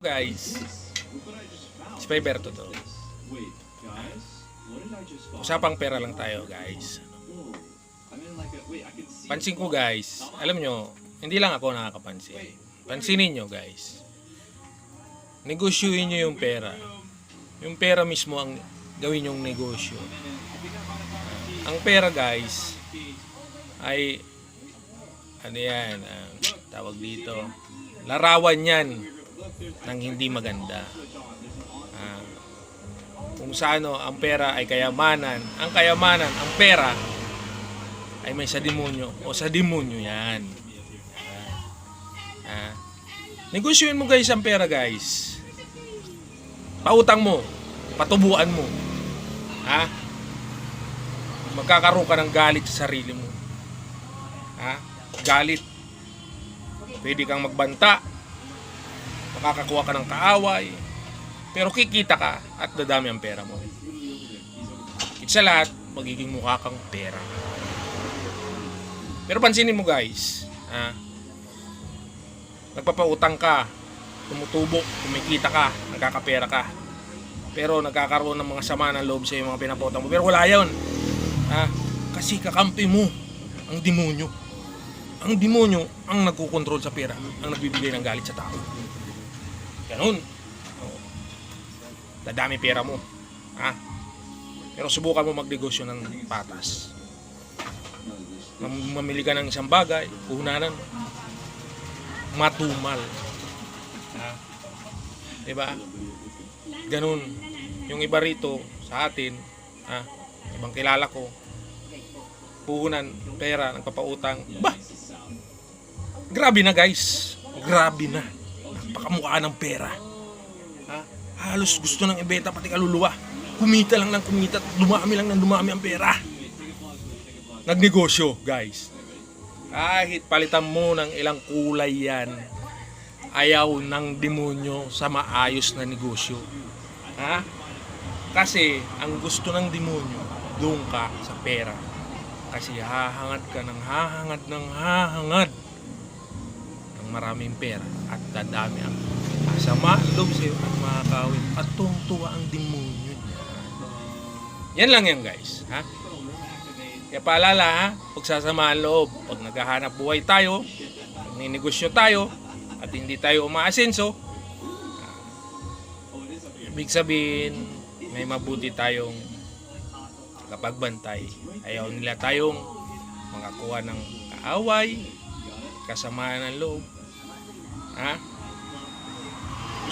Guys, si Payberto to. Usapang pera lang tayo, guys. Pansin ko, guys. Alam nyo, hindi lang ako nakakapansin. Pansinin nyo, guys. Negosyuhin nyo yung pera. Yung pera mismo ang gawin yung negosyo. Ang pera, guys, ay ano yan, tawag dito, larawan yan ng hindi maganda. Kung sa ano, ang pera ay kayamanan. Ang kayamanan, ang pera ay may sa demonyo o sa demonyo yan. Negosyoin mo, guys, ang pera, guys. Pautang mo, patubuan mo. Magkakaroon ka ng galit sa sarili mo. Galit. Pwede kang magbanta. Makakakuha ka ng kaaway. Pero kikita ka at dadami ang pera mo. Sa lahat, magiging mukha kang pera. Pero pansinin mo, guys. Nagpapautang ka, tumutubo, kumikita ka, nagkakapera ka. Pero nagkakaroon ng mga sama ng loob sa yung mga pinapautang mo. Pero wala yun. Kasi kakampi mo ang demonyo. Ang demonyo ang nagkukontrol sa pera, ang nagbibigay ng galit sa tao. Ganun. Dadami pera mo. Pero subukan mo magnegosyo ng patas. Mamili ka ng isang bagay, puhunanan mo. Matumal. Diba? Ganun. Yung iba rito sa atin, ibang kilala ko, puhunan, pera, nagpapautang. Grabe na, guys. Grabe na. Napakamukha ng pera. Halos gusto nang ibenta pati kaluluwa. Kumita lang ng kumita, dumami lang ng dumami ang pera. Nagnegosyo, guys. Kahit palitan mo ng ilang kulay yan, ayaw ng demonyo sa maayos na negosyo. Kasi ang gusto ng demonyo, doon ka sa pera. Kasi hahangad ka ng hahangad ng hahangad ng maraming pera at dadami ang sama loob sa'yo at makakawin at tuwang-tuwa ang demonyo niya. Yan lang yan, guys. Kaya paalala, pagsasama ang loob, pag naghahanap buhay tayo, pag ninegosyo tayo at hindi tayo umaasenso, ibig sabihin may mabuti tayong kapagbantay. Ayaw nila tayong makakuha ng kaaway, kasamaan ng loob.